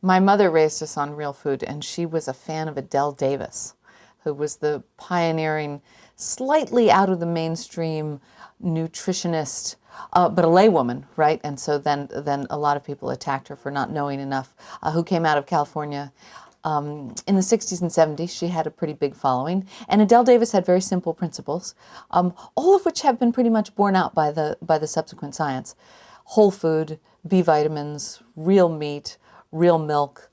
My mother raised us on real food, and she was a fan of Adele Davis, who was the pioneering, slightly out of the mainstream nutritionist, but a laywoman, right? And so then a lot of people attacked her for not knowing enough, who came out of California. In the 60s and 70s, she had a pretty big following. And Adele Davis had very simple principles, all of which have been pretty much borne out by the subsequent science. Whole food, B vitamins, real meat, real milk,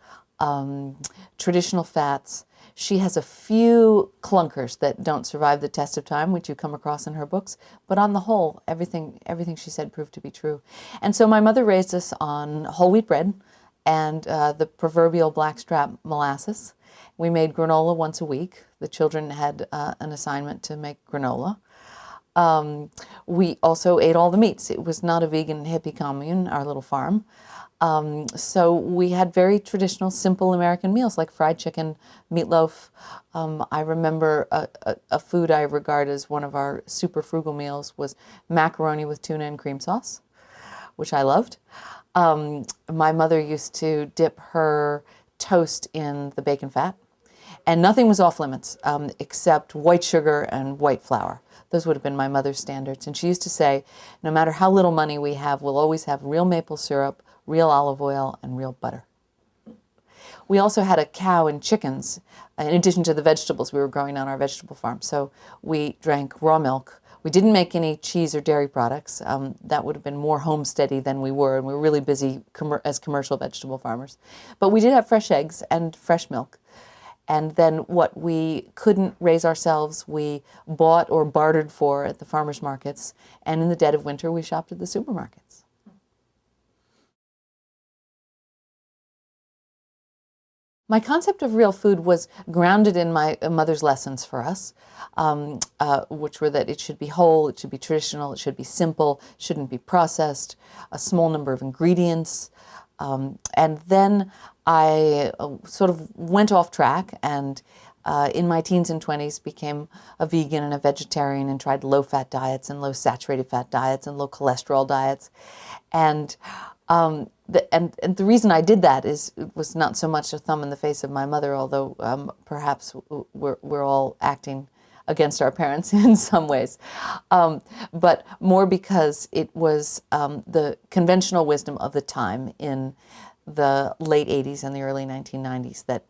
traditional fats. She has a few clunkers that don't survive the test of time, which you come across in her books. But on the whole, everything she said proved to be true. And so my mother raised us on whole wheat bread and the proverbial blackstrap molasses. We made granola once a week. The children had an assignment to make granola. We also ate all the meats. It was not a vegan hippie commune, our little farm. So we had very traditional, simple American meals like fried chicken, meatloaf. I remember a food I regard as one of our super frugal meals was macaroni with tuna and cream sauce, which I loved. My mother used to dip her toast in the bacon fat, and nothing was off limits except white sugar and white flour. Those would have been my mother's standards. And she used to say, no matter how little money we have, we'll always have real maple syrup, real olive oil, and real butter. We also had a cow and chickens, in addition to the vegetables we were growing on our vegetable farm. So we drank raw milk. We didn't make any cheese or dairy products. That would have been more homesteady than we were, and we were really busy as commercial vegetable farmers. But we did have fresh eggs and fresh milk. And then what we couldn't raise ourselves, we bought or bartered for at the farmers markets. And in the dead of winter, we shopped at the supermarkets. My concept of real food was grounded in my mother's lessons for us, which were that it should be whole, it should be traditional, it should be simple, shouldn't be processed, a small number of ingredients. And then I sort of went off track and in my teens and 20s became a vegan and a vegetarian and tried low-fat diets and low-saturated fat diets and low-cholesterol diets. And the reason I did that was not so much a thumb in the face of my mother, although perhaps we're all acting against our parents in some ways, but more because it was the conventional wisdom of the time in the late 80s and the early 1990s that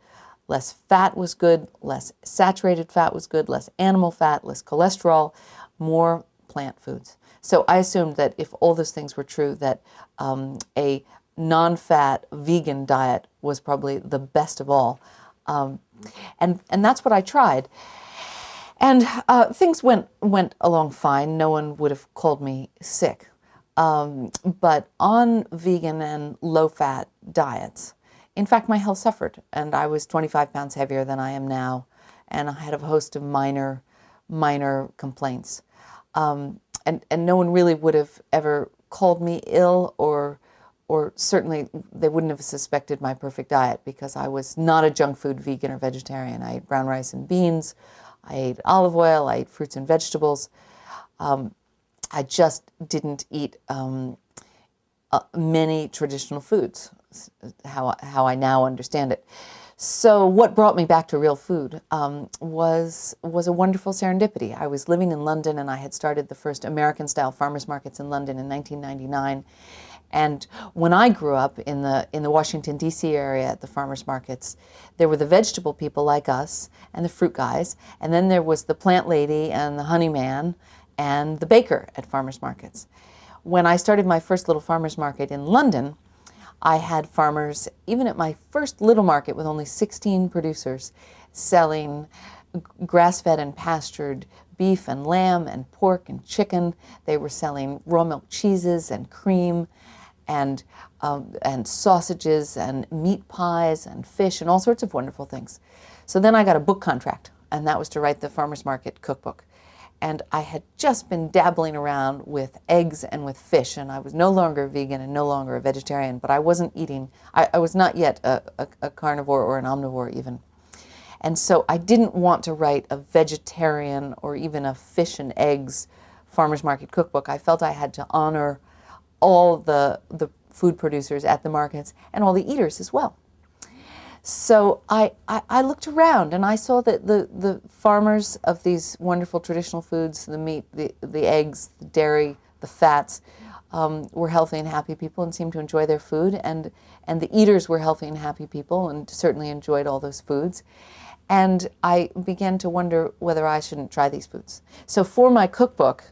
less fat was good, less saturated fat was good, less animal fat, less cholesterol, more plant foods. So I assumed that if all those things were true, that a non-fat vegan diet was probably the best of all. And that's what I tried. And things went along fine. No one would have called me sick. But on vegan and low-fat diets, in fact, my health suffered. And I was 25 pounds heavier than I am now. And I had a host of minor complaints. And no one really would have ever called me ill, or certainly they wouldn't have suspected my perfect diet, because I was not a junk food vegan or vegetarian. I ate brown rice and beans. I ate olive oil. I ate fruits and vegetables. I just didn't eat many traditional foods, how I now understand it. So what brought me back to real food was a wonderful serendipity. I was living in London, and I had started the first American-style farmers markets in London in 1999. And when I grew up in the Washington, D.C. area at the farmers markets, there were the vegetable people like us and the fruit guys, and then there was the plant lady and the honey man and the baker at farmers markets. When I started my first little farmers market in London, I had farmers, even at my first little market with only 16 producers, selling grass-fed and pastured beef and lamb and pork and chicken. They were selling raw milk cheeses and cream and sausages and meat pies and fish and all sorts of wonderful things. So then I got a book contract, and that was to write the farmers market cookbook. And I had just been dabbling around with eggs and with fish, and I was no longer vegan and no longer a vegetarian, but I wasn't eating, I was not yet a carnivore or an omnivore even. And so I didn't want to write a vegetarian or even a fish and eggs farmers market cookbook. I felt I had to honor all the food producers at the markets and all the eaters as well. So I looked around and I saw that the farmers of these wonderful traditional foods, the meat, the eggs, the dairy, the fats, were healthy and happy people and seemed to enjoy their food. And the eaters were healthy and happy people and certainly enjoyed all those foods. And I began to wonder whether I shouldn't try these foods. So for my cookbook,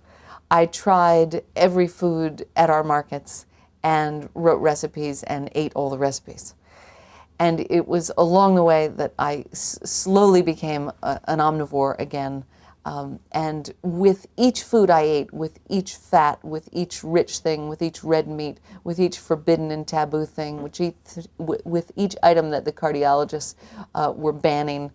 I tried every food at our markets and wrote recipes and ate all the recipes. And it was along the way that I slowly became an omnivore again. And with each food I ate, with each fat, with each rich thing, with each red meat, with each forbidden and taboo thing, with each item that the cardiologists were banning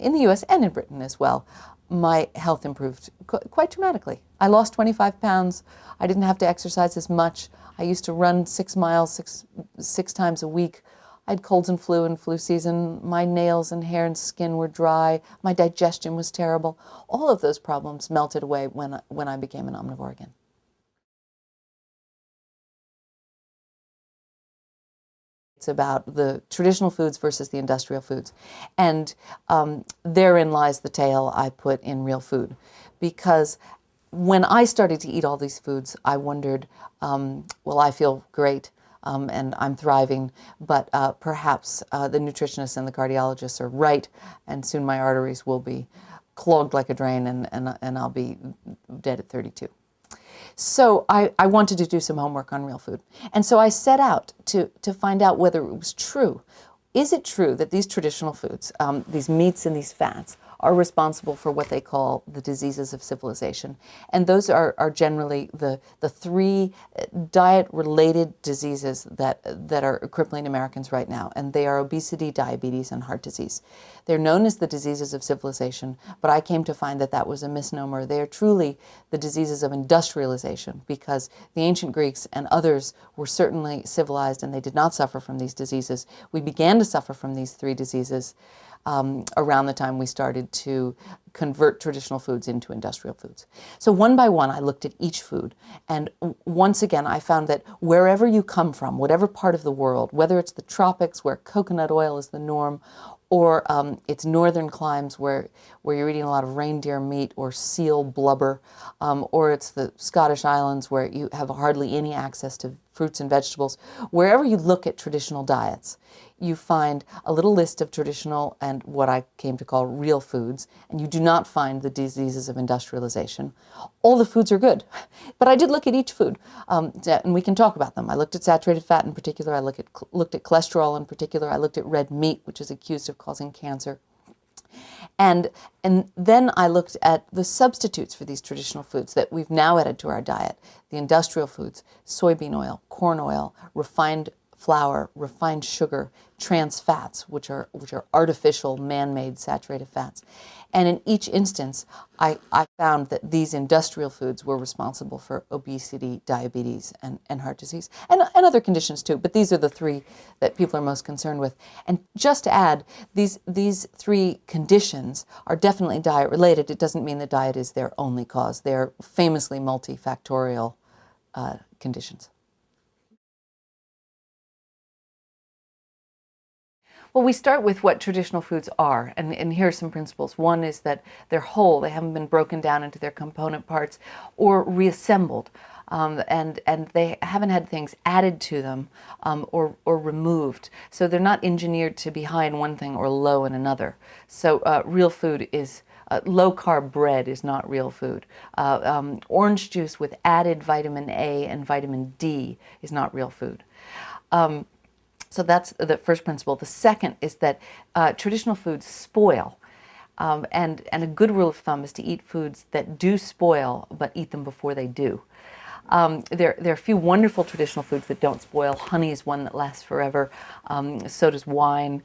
in the US and in Britain as well, my health improved quite dramatically. I lost 25 pounds. I didn't have to exercise as much. I used to run 6 miles six times a week. I had colds and flu season. My nails and hair and skin were dry. My digestion was terrible. All of those problems melted away when I became an omnivore again. It's about the traditional foods versus the industrial foods. And therein lies the tale I put in Real Food. Because when I started to eat all these foods, I wondered, well, I feel great. And I'm thriving, but perhaps the nutritionists and the cardiologists are right, and soon my arteries will be clogged like a drain, and I'll be dead at 32. So I wanted to do some homework on Real Food, and so I set out to find out whether it was true. Is it true that these traditional foods, these meats and these fats, are responsible for what they call the diseases of civilization? And those are generally the three diet-related diseases that are crippling Americans right now, and they are obesity, diabetes, and heart disease. They're known as the diseases of civilization, but I came to find that that was a misnomer. They are truly the diseases of industrialization, because the ancient Greeks and others were certainly civilized and they did not suffer from these diseases. We began to suffer from these three diseases around the time we started to convert traditional foods into industrial foods. So one by one, I looked at each food. And once again, I found that wherever you come from, whatever part of the world, whether it's the tropics where coconut oil is the norm, or it's northern climes where you're eating a lot of reindeer meat or seal blubber, or it's the Scottish Islands where you have hardly any access to fruits and vegetables. Wherever you look at traditional diets, you find a little list of traditional and what I came to call real foods, and you do not find the diseases of industrialization. All the foods are good, but I did look at each food, and we can talk about them. I looked at saturated fat in particular. I looked at cholesterol in particular. I looked at red meat, which is accused of causing cancer. And then I looked at the substitutes for these traditional foods that we've now added to our diet. The industrial foods: soybean oil, corn oil, refined flour, refined sugar, trans fats, which are artificial, man-made saturated fats. And in each instance, I found that these industrial foods were responsible for obesity, diabetes, and heart disease, and other conditions too. But these are the three that people are most concerned with. And just to add, these three conditions are definitely diet-related. It doesn't mean that diet is their only cause. They're famously multifactorial conditions. Well, we start with what traditional foods are, and here are some principles. One is that they're whole; they haven't been broken down into their component parts or reassembled, and they haven't had things added to them or removed. So they're not engineered to be high in one thing or low in another. So real food is low-carb bread is not real food. Orange juice with added vitamin A and vitamin D is not real food. So that's the first principle. The second is that traditional foods spoil. And a good rule of thumb is to eat foods that do spoil, but eat them before they do. There are a few wonderful traditional foods that don't spoil. Honey is one that lasts forever. So does wine.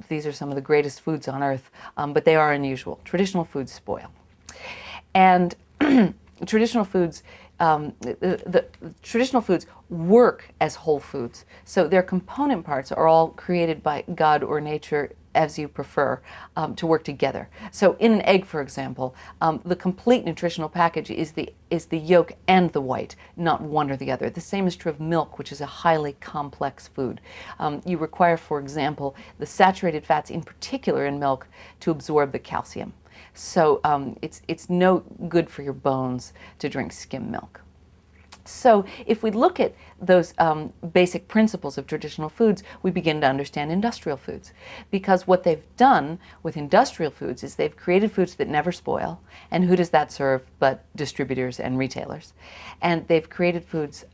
These are some of the greatest foods on earth, but they are unusual. Traditional foods spoil. And traditional foods, the traditional foods work as whole foods. So their component parts are all created by God or nature as you prefer, to work together. So in an egg, for example, the complete nutritional package is the yolk and the white, not one or the other. The same is true of milk, which is a highly complex food. You require, for example, the saturated fats in particular in milk to absorb the calcium. So it's no good for your bones to drink skim milk. So if we look at those basic principles of traditional foods, we begin to understand industrial foods. Because what they've done with industrial foods is they've created foods that never spoil. And who does that serve but distributors and retailers? And they've created foods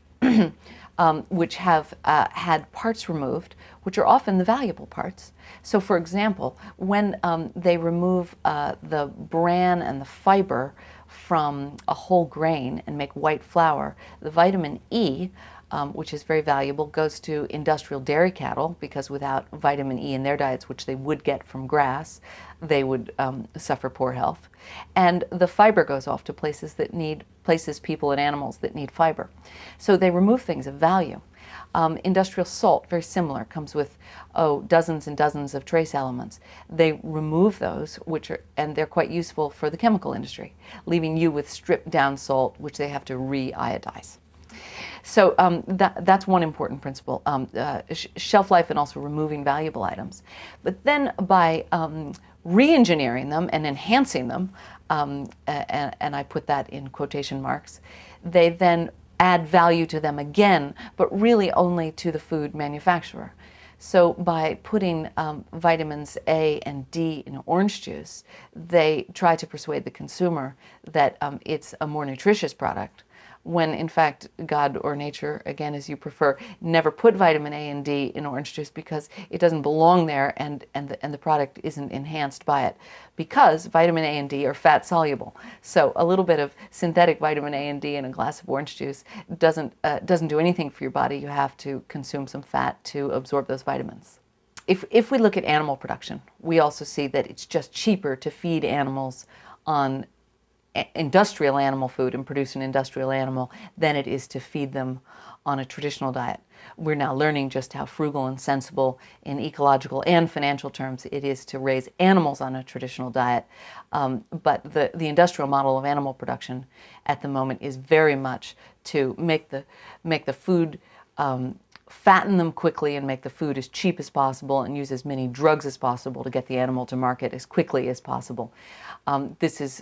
which have had parts removed, which are often the valuable parts. So for example, when they remove the bran and the fiber from a whole grain and make white flour, the vitamin E, which is very valuable, goes to industrial dairy cattle, because without vitamin E in their diets, which they would get from grass, they would suffer poor health. And the fiber goes off to places, people and animals that need fiber. So they remove things of value. Industrial salt, very similar, comes with dozens and dozens of trace elements. They remove those, and they're quite useful for the chemical industry, leaving you with stripped down salt, which they have to re-iodize. So that's one important principle, shelf life and also removing valuable items. But then by re-engineering them and enhancing them, and I put that in quotation marks, they then add value to them again, but really only to the food manufacturer. So by putting vitamins A and D in orange juice, they try to persuade the consumer that it's a more nutritious product, when in fact God or nature, again as you prefer, never put vitamin A and D in orange juice because it doesn't belong there, and the product isn't enhanced by it, because vitamin A and D are fat soluble. So a little bit of synthetic vitamin A and D in a glass of orange juice doesn't do anything for your body. You have to consume some fat to absorb those vitamins. If we look at animal production, we also see that it's just cheaper to feed animals on industrial animal food and produce an industrial animal than it is to feed them on a traditional diet. We're now learning just how frugal and sensible in ecological and financial terms it is to raise animals on a traditional diet. But the industrial model of animal production at the moment is very much to make the food, fatten them quickly and make the food as cheap as possible, and use as many drugs as possible to get the animal to market as quickly as possible. This is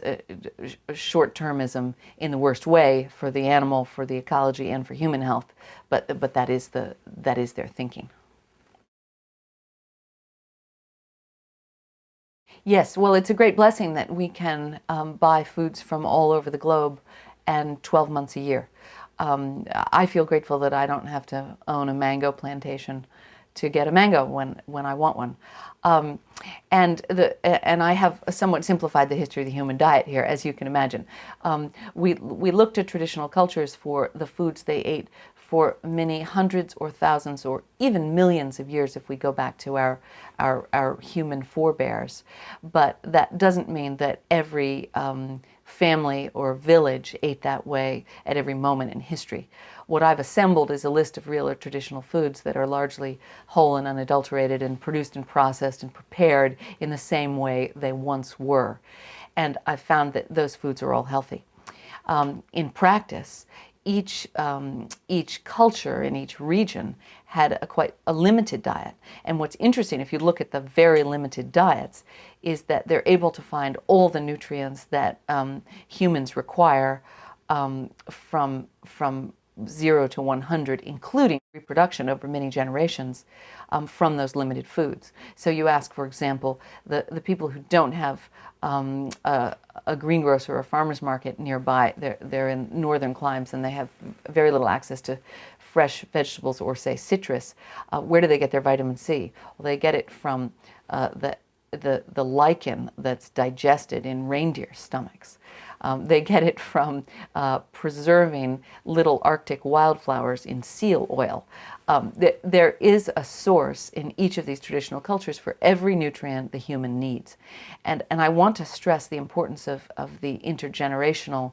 short-termism in the worst way for the animal, for the ecology, and for human health, but that is their thinking. Yes, well, it's a great blessing that we can buy foods from all over the globe and 12 months a year. I feel grateful that I don't have to own a mango plantation to get a mango when I want one. And I have somewhat simplified the history of the human diet here, as you can imagine. We looked at traditional cultures for the foods they ate for many hundreds or thousands or even millions of years if we go back to our human forebears. But that doesn't mean that every family or village ate that way at every moment in history. What I've assembled is a list of real or traditional foods that are largely whole and unadulterated and produced and processed and prepared in the same way they once were. And I've found that those foods are all healthy. In practice, each culture in each region had quite a limited diet. And what's interesting, if you look at the very limited diets, is that they're able to find all the nutrients that humans require from 0 to 100, including reproduction over many generations, from those limited foods. So you ask, for example, the people who don't have a greengrocer or a farmer's market nearby, they're in northern climes and they have very little access to fresh vegetables or, say, citrus. Where do they get their vitamin C? Well, they get it from the lichen that's digested in reindeer stomachs. They get it from preserving little Arctic wildflowers in seal oil. There is a source in each of these traditional cultures for every nutrient the human needs. And I want to stress the importance of the intergenerational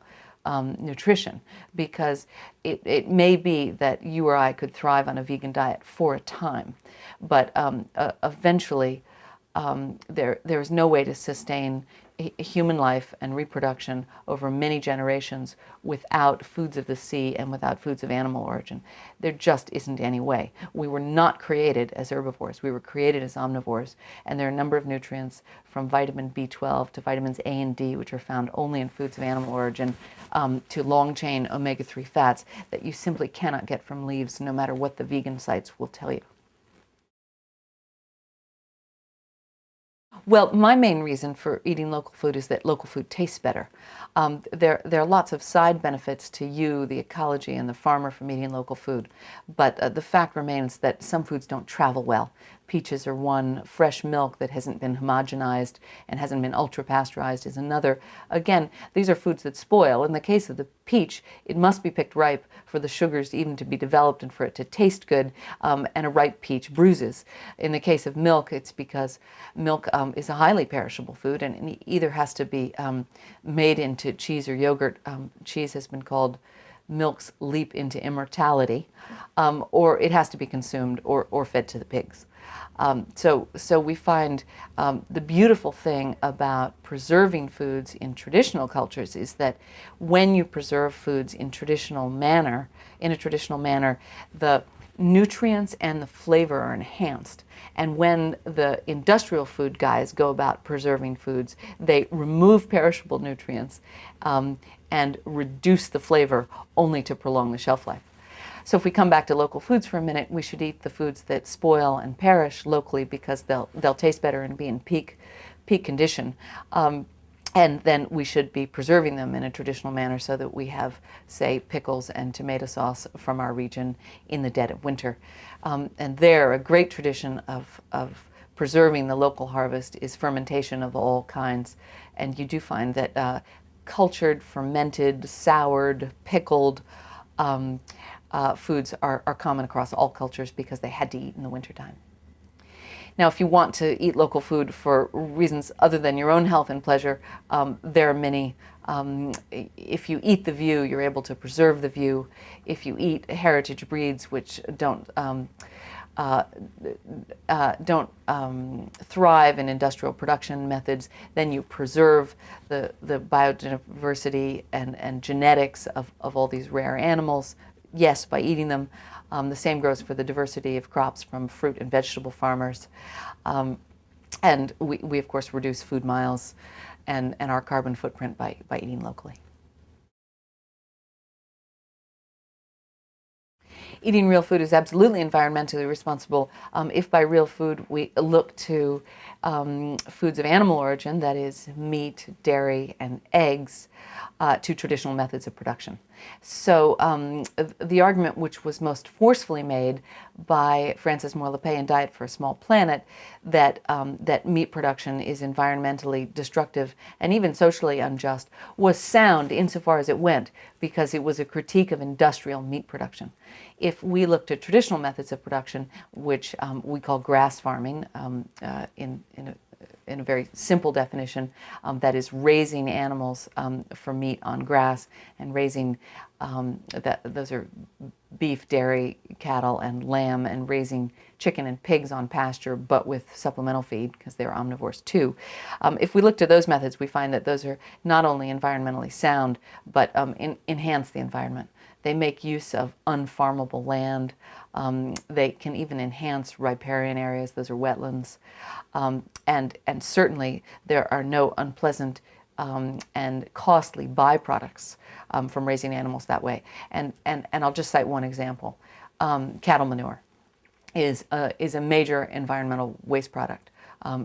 nutrition, because it may be that you or I could thrive on a vegan diet for a time, but eventually There is no way to sustain human life and reproduction over many generations without foods of the sea and without foods of animal origin. There just isn't any way. We were not created as herbivores. We were created as omnivores, and there are a number of nutrients from vitamin B12 to vitamins A and D, which are found only in foods of animal origin, to long-chain omega-3 fats that you simply cannot get from leaves, no matter what the vegan sites will tell you. Well, my main reason for eating local food is that local food tastes better. There are lots of side benefits to you, the ecology, and the farmer from eating local food, but the fact remains that some foods don't travel well. Peaches are one, fresh milk that hasn't been homogenized and hasn't been ultra-pasteurized is another. Again, these are foods that spoil. In the case of the peach, it must be picked ripe for the sugars even to be developed and for it to taste good, and a ripe peach bruises. In the case of milk, it's because milk is a highly perishable food, and it either has to be made into cheese or yogurt. Cheese has been called milk's leap into immortality, or it has to be consumed or fed to the pigs. So we find the beautiful thing about preserving foods in traditional cultures is that when you preserve foods in a traditional manner, the nutrients and the flavor are enhanced. And when the industrial food guys go about preserving foods, they remove perishable nutrients and reduce the flavor only to prolong the shelf life. So if we come back to local foods for a minute, we should eat the foods that spoil and perish locally because they'll taste better and be in peak condition. And then we should be preserving them in a traditional manner so that we have, say, pickles and tomato sauce from our region in the dead of winter. And there, a great tradition of preserving the local harvest is fermentation of all kinds. And you do find that cultured, fermented, soured, pickled foods are common across all cultures because they had to eat in the wintertime. Now, if you want to eat local food for reasons other than your own health and pleasure, there are many. If you eat the view, you're able to preserve the view. If you eat heritage breeds which don't thrive in industrial production methods, then you preserve the biodiversity and genetics of all these rare animals. Yes, by eating them. The same goes for the diversity of crops from fruit and vegetable farmers. And we of course, reduce food miles and our carbon footprint by eating locally. Eating real food is absolutely environmentally responsible if by real food we look to foods of animal origin, that is meat, dairy, and eggs, to traditional methods of production. So the argument which was most forcefully made by Frances Moore Lappé in Diet for a Small Planet that meat production is environmentally destructive and even socially unjust was sound insofar as it went, because it was a critique of industrial meat production. If we looked at traditional methods of production, which we call grass farming, in a very simple definition, that is raising animals for meat on grass and raising, those are beef, dairy, cattle, and lamb, and raising chicken and pigs on pasture, but with supplemental feed because they're omnivores too. If we look to those methods, we find that those are not only environmentally sound, but enhance the environment. They make use of unfarmable land. They can even enhance riparian areas, those are wetlands. And certainly there are no unpleasant and costly byproducts from raising animals that way. And I'll just cite one example. Cattle manure is a major environmental waste product.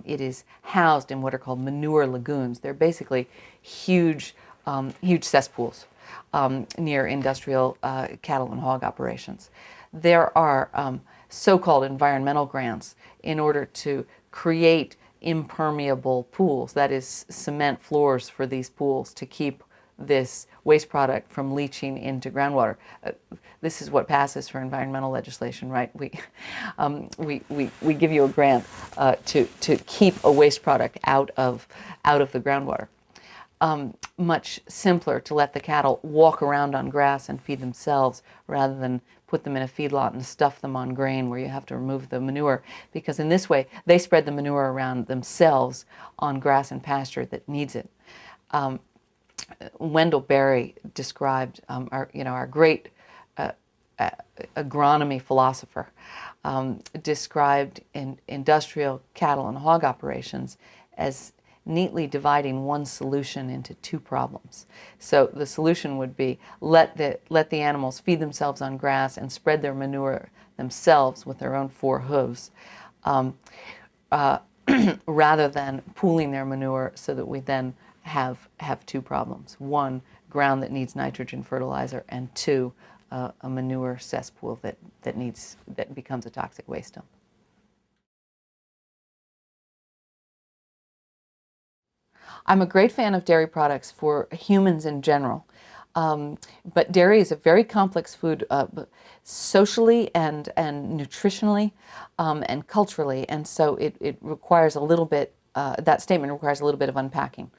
It is housed in what are called manure lagoons. They're basically huge cesspools near industrial cattle and hog operations. There are so-called environmental grants in order to create impermeable pools, that is, cement floors for these pools to keep this waste product from leaching into groundwater. This is what passes for environmental legislation, right? We give you a grant to keep a waste product out of the groundwater. much simpler to let the cattle walk around on grass and feed themselves rather than put them in a feedlot and stuff them on grain where you have to remove the manure, because in this way they spread the manure around themselves on grass and pasture that needs it. Wendell Berry described our great agronomy philosopher, described industrial cattle and hog operations as neatly dividing one solution into two problems. So the solution would be let the animals feed themselves on grass and spread their manure themselves with their own four hooves, rather than pooling their manure, so that we then have two problems: one, ground that needs nitrogen fertilizer, and two, a manure cesspool that becomes a toxic waste dump. I'm a great fan of dairy products for humans in general. But dairy is a very complex food, socially and nutritionally, and culturally, and so it requires a little bit, that statement requires a little bit of unpacking.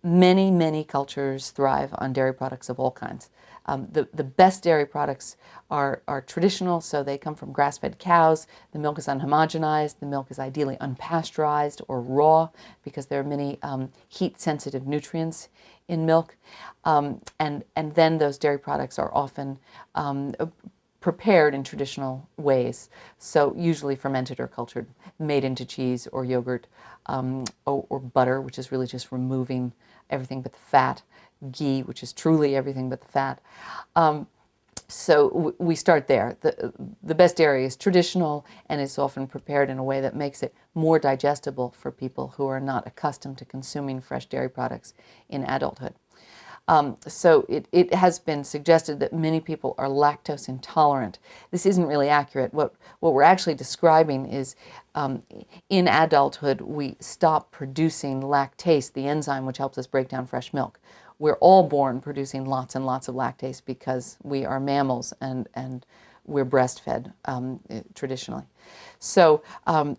Many cultures thrive on dairy products of all kinds. The best dairy products are traditional, so they come from grass-fed cows. The milk is unhomogenized. The milk is ideally unpasteurized or raw, because there are many heat-sensitive nutrients in milk. And then those dairy products are often prepared in traditional ways, so usually fermented or cultured, made into cheese or yogurt, or butter, which is really just removing everything but the fat, ghee, which is truly everything but the fat. So we start there. The best dairy is traditional, and it's often prepared in a way that makes it more digestible for people who are not accustomed to consuming fresh dairy products in adulthood. So it has been suggested that many people are lactose intolerant. This isn't really accurate. What we're actually describing is, in adulthood, we stop producing lactase, the enzyme which helps us break down fresh milk. We're all born producing lots and lots of lactase because we are mammals and we're breastfed traditionally. So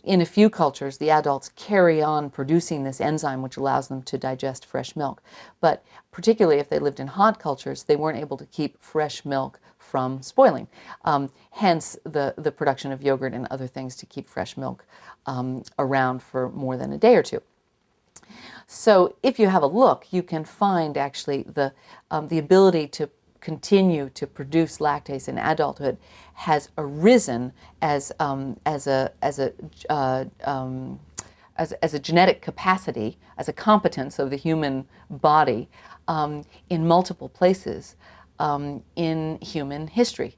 in a few cultures, the adults carry on producing this enzyme which allows them to digest fresh milk. But particularly if they lived in hot cultures, they weren't able to keep fresh milk from spoiling. Hence the production of yogurt and other things to keep fresh milk around for more than a day or two. So if you have a look, you can find actually the ability to continue to produce lactase in adulthood has arisen as a genetic capacity, as a competence of the human body, in multiple places in human history.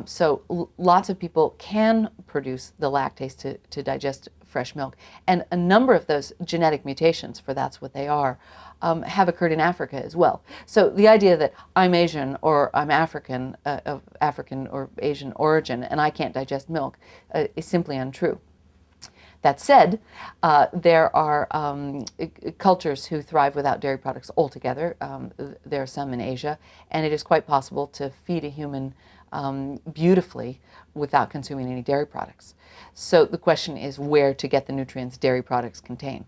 So lots of people can produce the lactase to digest fresh milk, and a number of those genetic mutations, for that's what they are, have occurred in Africa as well. So the idea that I'm Asian or I'm African, of African or Asian origin, and I can't digest milk is simply untrue. That said, there are cultures who thrive without dairy products altogether. There are some in Asia, and it is quite possible to feed a human beautifully without consuming any dairy products. So the question is where to get the nutrients dairy products contain.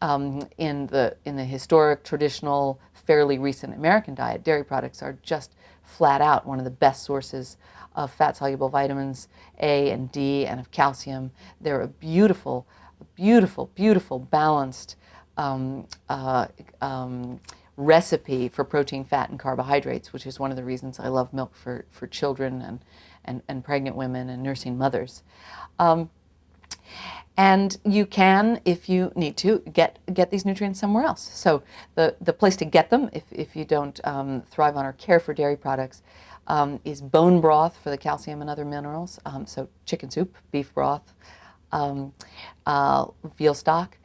In the historic, traditional, fairly recent American diet, dairy products are just flat out one of the best sources of fat-soluble vitamins A and D and of calcium. They're a beautiful, balanced recipe for protein, fat, and carbohydrates, which is one of the reasons I love milk for children and pregnant women and nursing mothers. And you can, if you need to, get these nutrients somewhere else. So the place to get them, if you don't thrive on or care for dairy products, is bone broth for the calcium and other minerals. So chicken soup, beef broth, veal stock,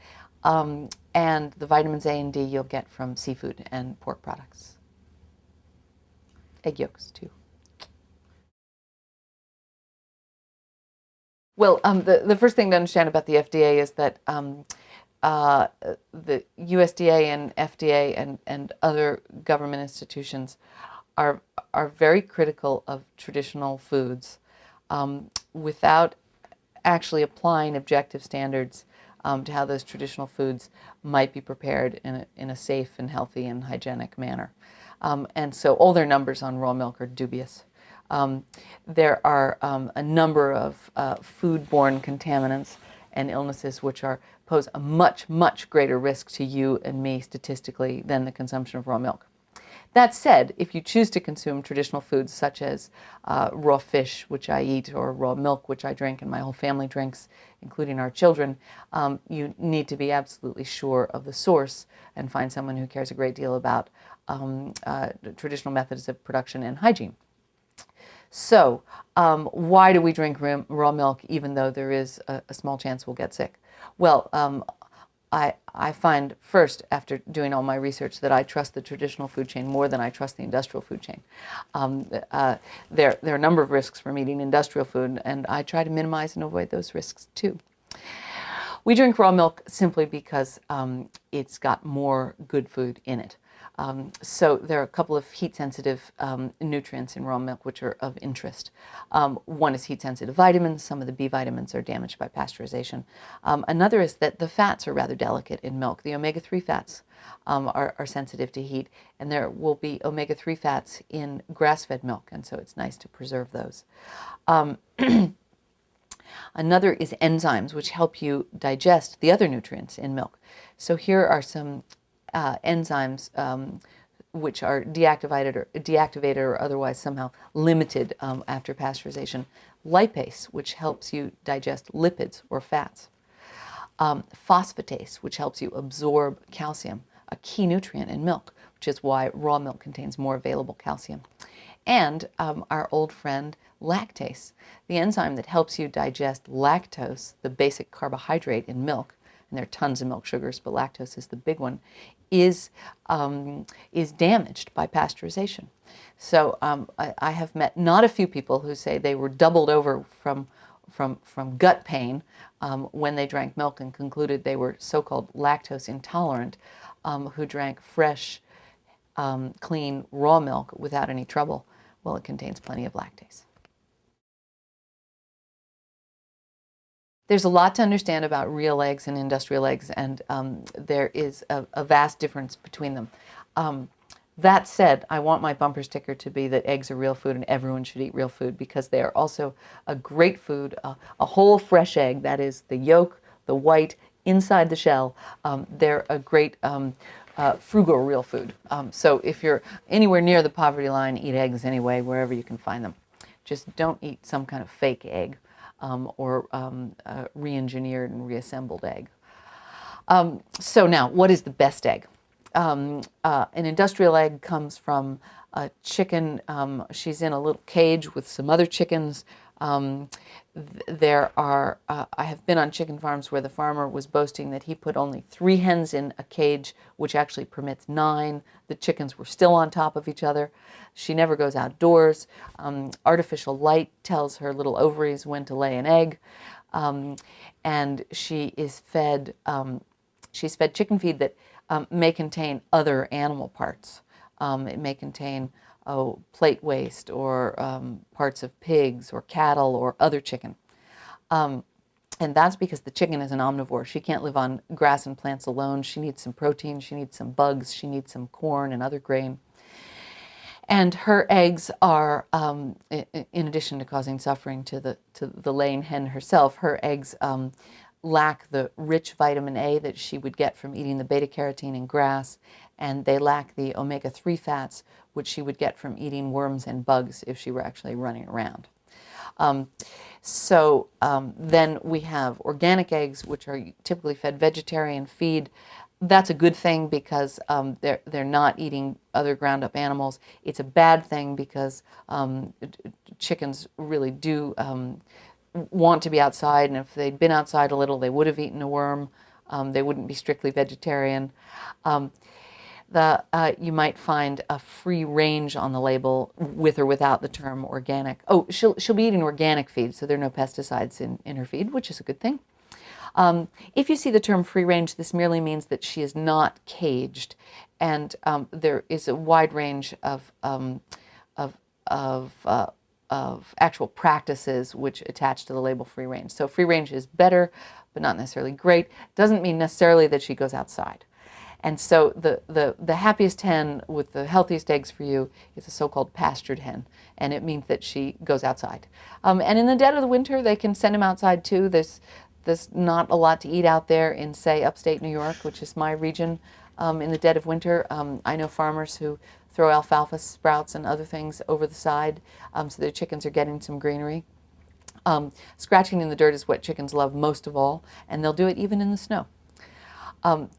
and the vitamins A and D you'll get from seafood and pork products. Egg yolks too. Well, the first thing to understand about the FDA is that the USDA and FDA and other government institutions are very critical of traditional foods without actually applying objective standards to how those traditional foods might be prepared in a safe and healthy and hygienic manner. And so all their numbers on raw milk are dubious. There are a number of foodborne contaminants and illnesses which pose a much, much greater risk to you and me statistically than the consumption of raw milk. That said, if you choose to consume traditional foods such as raw fish, which I eat, or raw milk, which I drink and my whole family drinks, including our children, you need to be absolutely sure of the source and find someone who cares a great deal about traditional methods of production and hygiene. So, why do we drink raw milk even though there is a small chance we'll get sick? Well, I find first, after doing all my research, that I trust the traditional food chain more than I trust the industrial food chain. There are a number of risks from eating industrial food, and I try to minimize and avoid those risks too. We drink raw milk simply because it's got more good food in it. So there are a couple of heat-sensitive nutrients in raw milk which are of interest. One is heat-sensitive vitamins. Some of the B vitamins are damaged by pasteurization. Another is that the fats are rather delicate in milk. The omega-3 fats are sensitive to heat, and there will be omega-3 fats in grass-fed milk, and so it's nice to preserve those. Another is enzymes, which help you digest the other nutrients in milk. So here are some enzymes which are deactivated or otherwise somehow limited after pasteurization. Lipase, which helps you digest lipids or fats. Phosphatase, which helps you absorb calcium, a key nutrient in milk, which is why raw milk contains more available calcium. And our old friend lactase, the enzyme that helps you digest lactose, the basic carbohydrate in milk, and there are tons of milk sugars, but lactose is the big one, is damaged by pasteurization. So I have met not a few people who say they were doubled over from gut pain when they drank milk and concluded they were so-called lactose intolerant, who drank fresh, clean, raw milk without any trouble. Well, it contains plenty of lactase. There's a lot to understand about real eggs and industrial eggs, and there is a vast difference between them. That said, I want my bumper sticker to be that eggs are real food and everyone should eat real food, because they are also a great food, a whole fresh egg, that is the yolk, the white, inside the shell. They're a great frugal real food. So if you're anywhere near the poverty line, eat eggs anyway, wherever you can find them. Just don't eat some kind of fake egg. Or re-engineered and reassembled egg. So now, what is the best egg? An industrial egg comes from a chicken. She's in a little cage with some other chickens. I have been on chicken farms where the farmer was boasting that he put only 3 hens in a cage, which actually permits 9. The chickens were still on top of each other. She never goes outdoors. Artificial light tells her little ovaries when to lay an egg. And she is fed, she's fed chicken feed that may contain other animal parts. It may contain plate waste or parts of pigs or cattle or other chicken. And that's because the chicken is an omnivore. She can't live on grass and plants alone. She needs some protein, she needs some bugs, she needs some corn and other grain. And her eggs are, in addition to causing suffering to the laying hen herself, her eggs lack the rich vitamin A that she would get from eating the beta-carotene in grass, and they lack the omega-3 fats, which she would get from eating worms and bugs if she were actually running around. Then we have organic eggs, which are typically fed vegetarian feed. That's a good thing because they're not eating other ground up animals. It's a bad thing because chickens really do want to be outside, and if they'd been outside a little, they would have eaten a worm. They wouldn't be strictly vegetarian. You might find a free range on the label with or without the term organic. Oh, she'll be eating organic feed, so there are no pesticides in her feed, which is a good thing. If you see the term free range, this merely means that she is not caged, and there is a wide range of actual practices which attach to the label free range. So free range is better, but not necessarily great, doesn't mean necessarily that she goes outside. And so the happiest hen with the healthiest eggs for you is a so-called pastured hen, and it means that she goes outside. And in the dead of the winter, they can send them outside too. There's not a lot to eat out there in, say, upstate New York, which is my region. In the dead of winter, I know farmers who throw alfalfa sprouts and other things over the side, so their chickens are getting some greenery. Scratching in the dirt is what chickens love most of all, and they'll do it even in the snow.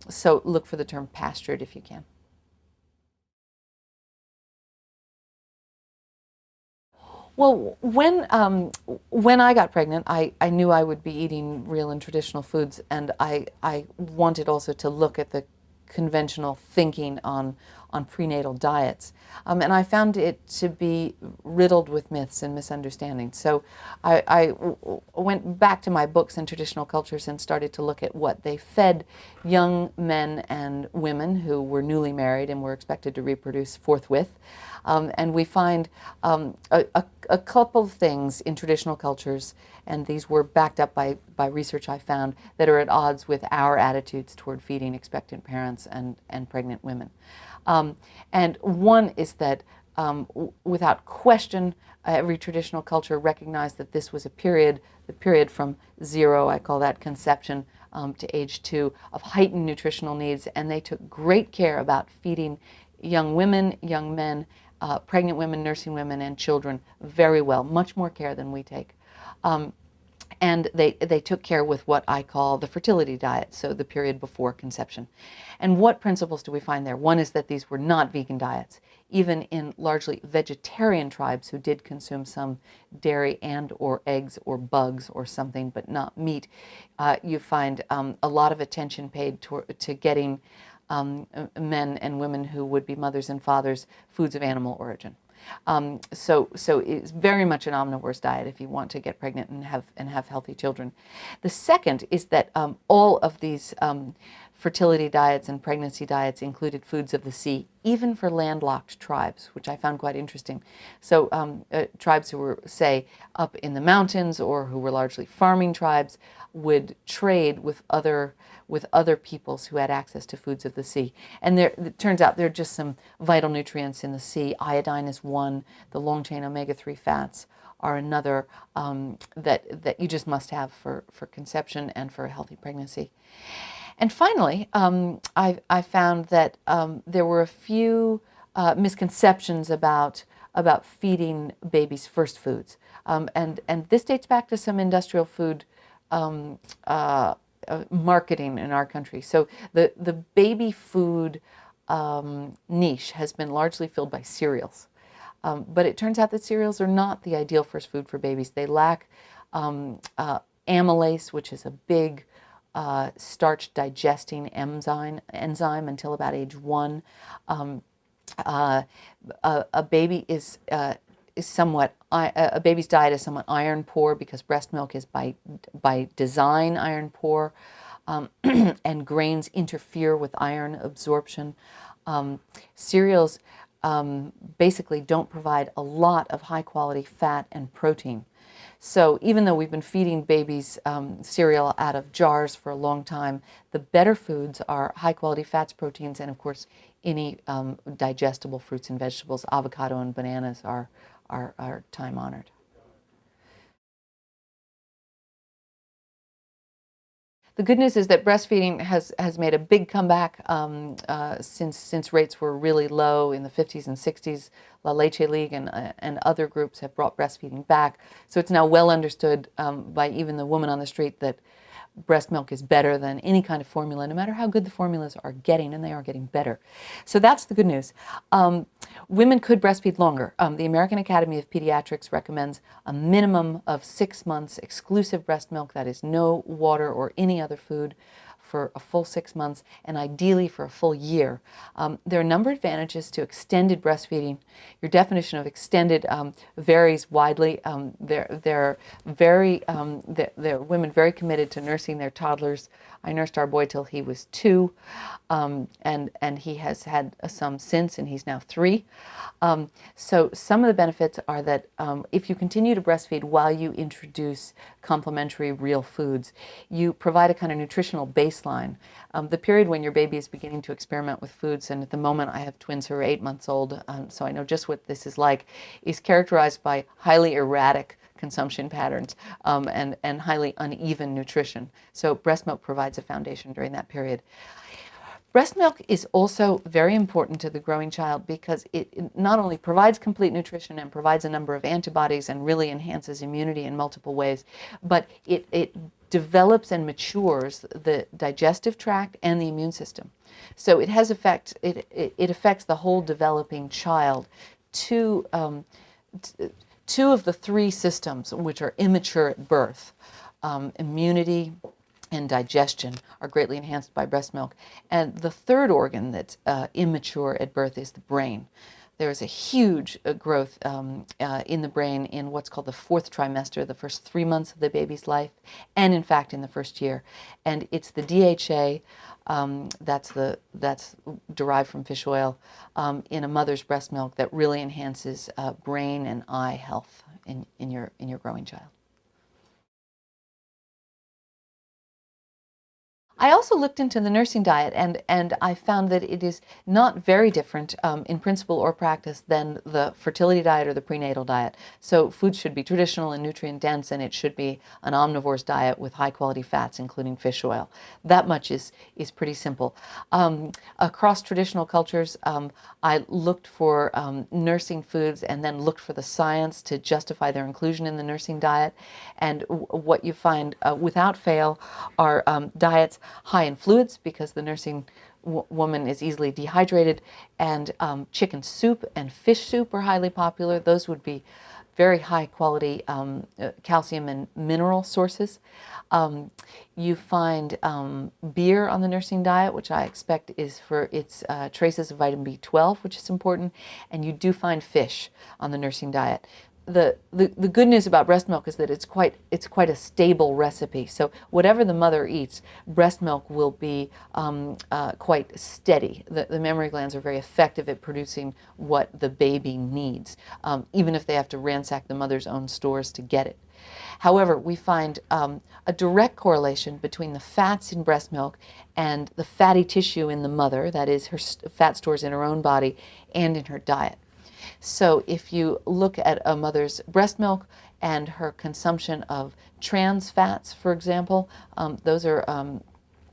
So look for the term pastured if you can. Well, when I got pregnant, I knew I would be eating real and traditional foods, and I wanted also to look at the conventional thinking on prenatal diets. And I found it to be riddled with myths and misunderstandings. So I went back to my books and traditional cultures and started to look at what they fed young men and women who were newly married and were expected to reproduce forthwith. And we find a couple of things in traditional cultures, and these were backed up by research I found, that are at odds with our attitudes toward feeding expectant parents and pregnant women. And one is that without question, every traditional culture recognized that this was a period, the period from 0, I call that conception, to age 2, of heightened nutritional needs, and they took great care about feeding young women, young men, pregnant women, nursing women, and children very well, much more care than we take. And they took care with what I call the fertility diet, so the period before conception. And what principles do we find there? One is that these were not vegan diets. Even in largely vegetarian tribes who did consume some dairy and or eggs or bugs or something, but not meat, you find a lot of attention paid to getting men and women who would be mothers and fathers foods of animal origin. So it's very much an omnivore diet if you want to get pregnant and have healthy children. The second is that all of these fertility diets and pregnancy diets included foods of the sea, even for landlocked tribes, which I found quite interesting. So tribes who were, say, up in the mountains or who were largely farming tribes would trade with other peoples who had access to foods of the sea. And it turns out there are just some vital nutrients in the sea. Iodine is one. The long-chain omega-3 fats are another that you just must have for conception and for a healthy pregnancy. And finally, I found that there were a few misconceptions about feeding babies first foods. And this dates back to some industrial food marketing in our country. So the baby food niche has been largely filled by cereals. But it turns out that cereals are not the ideal first food for babies. They lack amylase, which is a big starch digesting enzyme until about age 1. A baby's diet is somewhat iron poor because breast milk is by design iron poor, and grains interfere with iron absorption. Cereals basically don't provide a lot of high quality fat and protein. So even though we've been feeding babies cereal out of jars for a long time, the better foods are high quality fats, proteins, and of course any digestible fruits and vegetables. Avocado and bananas are time honored. The good news is that breastfeeding has made a big comeback since rates were really low in the 50s and 60s. La Leche League and other groups have brought breastfeeding back. So it's now well understood by even the woman on the street that breast milk is better than any kind of formula, no matter how good the formulas are getting, and they are getting better. So that's the good news. Women could breastfeed longer. The American Academy of Pediatrics recommends a minimum of 6 months exclusive breast milk, that is no water or any other food, for a full 6 months and ideally for a full year. There are a number of advantages to extended breastfeeding. Your definition of extended varies widely. There are women very committed to nursing their toddlers. I nursed our boy till he was 2, and he has had some since, and he's now 3. So some of the benefits are that if you continue to breastfeed while you introduce complementary real foods, you provide a kind of nutritional baseline. The period when your baby is beginning to experiment with foods, and at the moment I have twins who are 8 months old, so I know just what this is like, is characterized by highly erratic consumption patterns and highly uneven nutrition. So breast milk provides a foundation during that period. Breast milk is also very important to the growing child because it not only provides complete nutrition and provides a number of antibodies and really enhances immunity in multiple ways, but it develops and matures the digestive tract and the immune system. So it has effect. It affects the whole developing child. Two of the 3 systems which are immature at birth, immunity and digestion, are greatly enhanced by breast milk. And the 3rd organ that's immature at birth is the brain. There is a huge growth in the brain in what's called the 4th trimester, the first 3 months of the baby's life, and in fact in the first year. And it's the DHA that's derived from fish oil in a mother's breast milk that really enhances brain and eye health in your growing child. I also looked into the nursing diet, and I found that it is not very different in principle or practice than the fertility diet or the prenatal diet. So food should be traditional and nutrient dense, and it should be an omnivore's diet with high quality fats, including fish oil. That much is pretty simple. Across traditional cultures, I looked for nursing foods and then looked for the science to justify their inclusion in the nursing diet. And what you find without fail are diets high in fluids, because the nursing woman is easily dehydrated, and chicken soup and fish soup are highly popular. Those would be very high quality calcium and mineral sources. You find beer on the nursing diet, which I expect is for its traces of vitamin B12, which is important, and you do find fish on the nursing diet. The good news about breast milk is that it's quite a stable recipe. So whatever the mother eats, breast milk will be quite steady. The mammary glands are very effective at producing what the baby needs, even if they have to ransack the mother's own stores to get it. However, we find a direct correlation between the fats in breast milk and the fatty tissue in the mother, that is, her fat stores in her own body and in her diet. So if you look at a mother's breast milk and her consumption of trans fats, for example, those are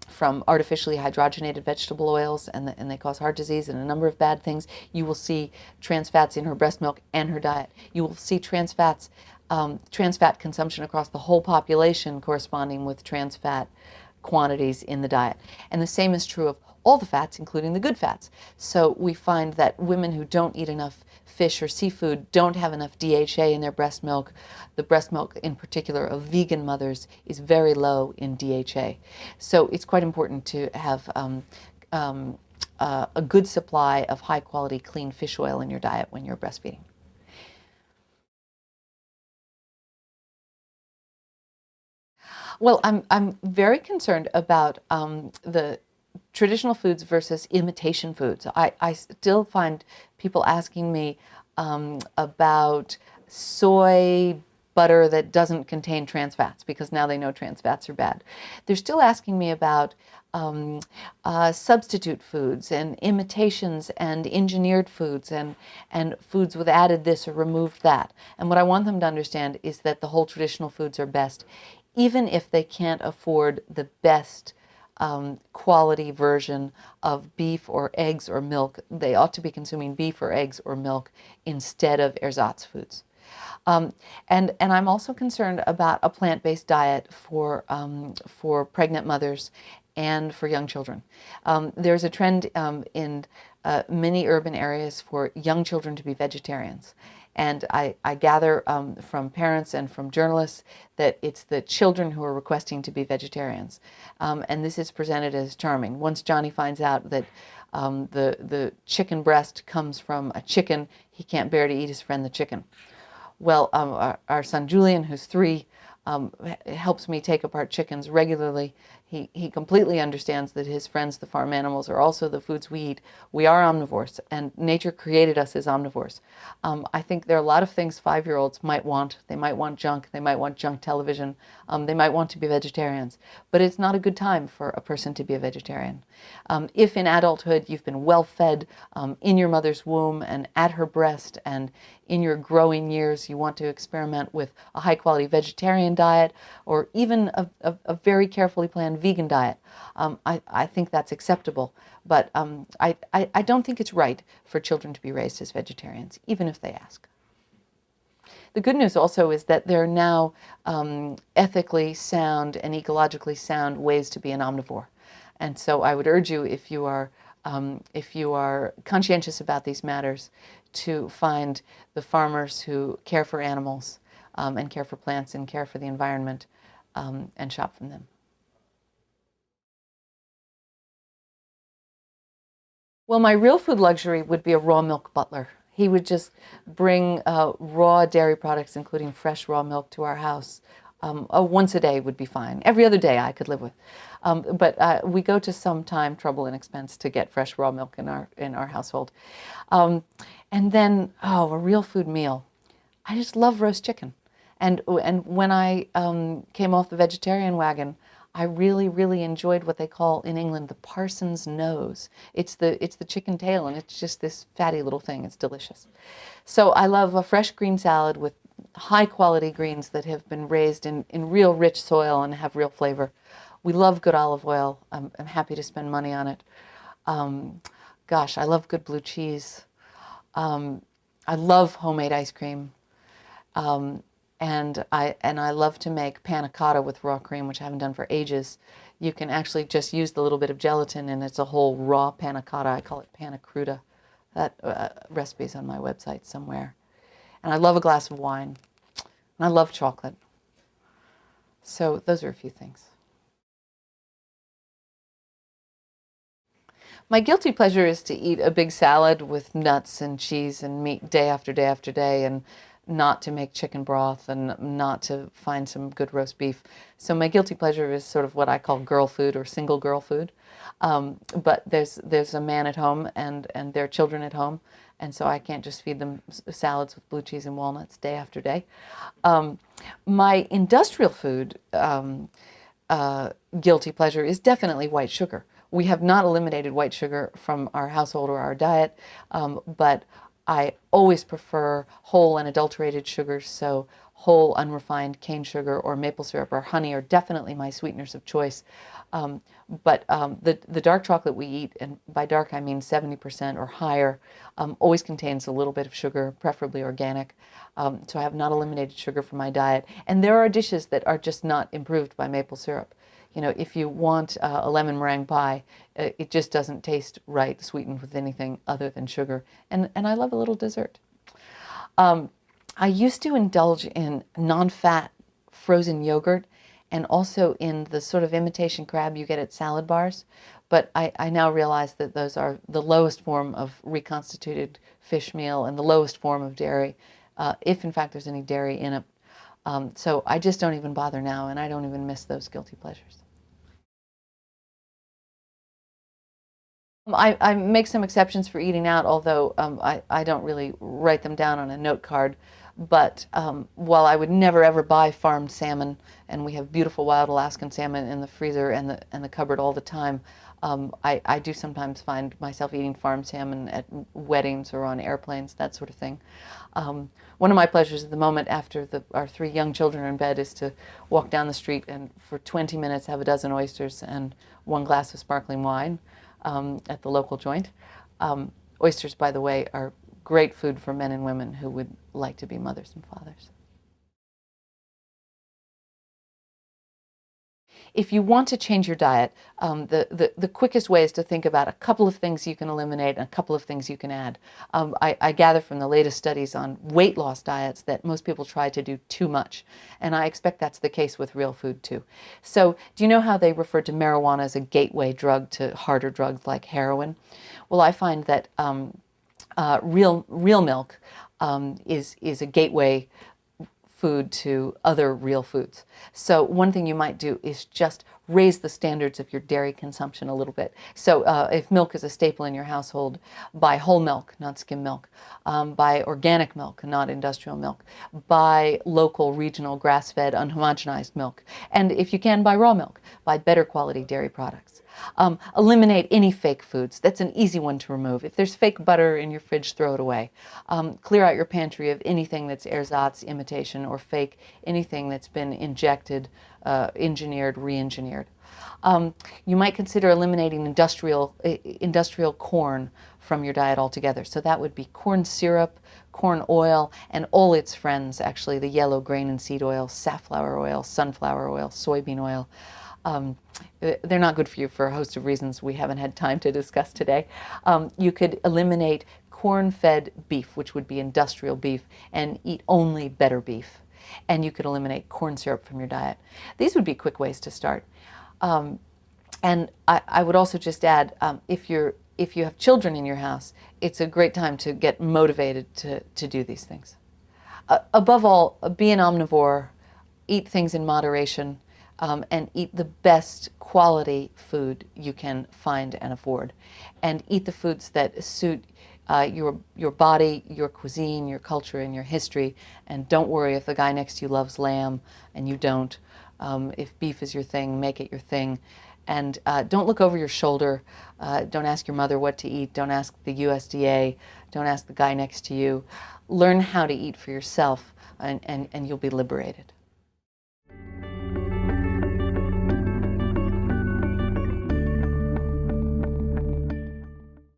from artificially hydrogenated vegetable oils, and they cause heart disease and a number of bad things. You will see trans fats in her breast milk and her diet. You will see trans fat consumption across the whole population corresponding with trans fat quantities in the diet. And the same is true of all the fats, including the good fats. So we find that women who don't eat enough fish or seafood don't have enough DHA in their breast milk. The breast milk, in particular of vegan mothers, is very low in DHA. So it's quite important to have a good supply of high quality clean fish oil in your diet when you're breastfeeding. Well, I'm very concerned about the traditional foods versus imitation foods. I still find people asking me about soy butter that doesn't contain trans fats, because now they know trans fats are bad. They're still asking me about substitute foods and imitations and engineered foods and foods with added this or removed that. And what I want them to understand is that the whole traditional foods are best, even if they can't afford the best quality version of beef or eggs or milk. They ought to be consuming beef or eggs or milk instead of ersatz foods. And I'm also concerned about a plant-based diet for pregnant mothers and for young children. There's a trend in many urban areas for young children to be vegetarians. And I gather from parents and from journalists that it's the children who are requesting to be vegetarians. And this is presented as charming. Once Johnny finds out that the chicken breast comes from a chicken, he can't bear to eat his friend the chicken. Well, our son Julian, who's 3, helps me take apart chickens regularly. He completely understands that his friends, the farm animals, are also the foods we eat. We are omnivores, and nature created us as omnivores. I think there are a lot of things 5-year-olds might want. They might want junk. They might want junk television. They might want to be vegetarians. But it's not a good time for a person to be a vegetarian. If in adulthood you've been well fed in your mother's womb and at her breast, and in your growing years you want to experiment with a high quality vegetarian diet or even a very carefully planned vegan diet, I think that's acceptable. But I don't think it's right for children to be raised as vegetarians, even if they ask. The good news also is that there are now ethically sound and ecologically sound ways to be an omnivore. And so I would urge you, if you are conscientious about these matters, to find the farmers who care for animals and care for plants and care for the environment, and shop from them. Well, my real food luxury would be a raw milk butler. He would just bring raw dairy products, including fresh raw milk, to our house. Once a day would be fine. Every other day I could live with. But we go to some time, trouble, and expense to get fresh raw milk in our household. And then, a real food meal. I just love roast chicken. And when I came off the vegetarian wagon, I really, really enjoyed what they call in England the parson's nose. It's the chicken tail, and it's just this fatty little thing. It's delicious. So I love a fresh green salad with high quality greens that have been raised in real rich soil and have real flavor. We love good olive oil. I'm happy to spend money on it. Gosh, I love good blue cheese. I love homemade ice cream. And I love to make panna cotta with raw cream, which I haven't done for ages. You can actually just use the little bit of gelatin, and it's a whole raw panna cotta. I call it panna cruda. That recipe's on my website somewhere. And I love a glass of wine. And I love chocolate. So those are a few things. My guilty pleasure is to eat a big salad with nuts and cheese and meat day after day after day, and not to make chicken broth and not to find some good roast beef. So my guilty pleasure is sort of what I call girl food or single girl food. But there's a man at home and there are children at home, and so I can't just feed them salads with blue cheese and walnuts day after day. My industrial food guilty pleasure is definitely white sugar. We have not eliminated white sugar from our household or our diet, but I always prefer whole and adulterated sugars, so whole unrefined cane sugar or maple syrup or honey are definitely my sweeteners of choice. But the dark chocolate we eat, and by dark I mean 70% or higher, always contains a little bit of sugar, preferably organic. So I have not eliminated sugar from my diet. And there are dishes that are just not improved by maple syrup. You know, if you want a lemon meringue pie, it just doesn't taste right sweetened with anything other than sugar. And I love a little dessert. I used to indulge in non-fat frozen yogurt and also in the sort of imitation crab you get at salad bars. But I now realize that those are the lowest form of reconstituted fish meal and the lowest form of dairy, if in fact there's any dairy in it. So I just don't even bother now, and I don't even miss those guilty pleasures. I make some exceptions for eating out, although I don't really write them down on a note card. But while I would never ever buy farmed salmon, and we have beautiful wild Alaskan salmon in the freezer and the cupboard all the time, I do sometimes find myself eating farmed salmon at weddings or on airplanes, that sort of thing. One of my pleasures at the moment, after our 3 young children are in bed, is to walk down the street and for 20 minutes have a dozen oysters and 1 glass of sparkling wine. At the local joint. Oysters, by the way, are great food for men and women who would like to be mothers and fathers. if you want to change your diet, the quickest way is to think about a couple of things you can eliminate and a couple of things you can add. I gather from the latest studies on weight loss diets that most people try to do too much, and I expect that's the case with real food too. So do you know how they refer to marijuana as a gateway drug to harder drugs like heroin? Well, I find that real milk is a gateway food to other real foods. So one thing you might do is just raise the standards of your dairy consumption a little bit. So if milk is a staple in your household, buy whole milk, not skim milk. Buy organic milk, not industrial milk. Buy local, regional, grass-fed, unhomogenized milk. And if you can, buy raw milk. Buy better quality dairy products. Eliminate any fake foods. That's an easy one to remove. If there's fake butter in your fridge, throw it away. Clear out your pantry of anything that's ersatz, imitation, or fake, anything that's been injected, engineered, re-engineered. You might consider eliminating industrial corn from your diet altogether. So that would be corn syrup, corn oil, and all its friends, actually, the yellow grain and seed oil, safflower oil, sunflower oil, soybean oil. They're not good for you for a host of reasons we haven't had time to discuss today. You could eliminate corn-fed beef, which would be industrial beef, and eat only better beef. And you could eliminate corn syrup from your diet. These would be quick ways to start. And I would also just add, if you have children in your house, it's a great time to get motivated to do these things. Above all, be an omnivore, eat things in moderation, and eat the best quality food you can find and afford. And eat the foods that suit your body, your cuisine, your culture, and your history. And don't worry if the guy next to you loves lamb and you don't. If beef is your thing, make it your thing. And don't look over your shoulder. Don't ask your mother what to eat. Don't ask the USDA. Don't ask the guy next to you. Learn how to eat for yourself, and you'll be liberated.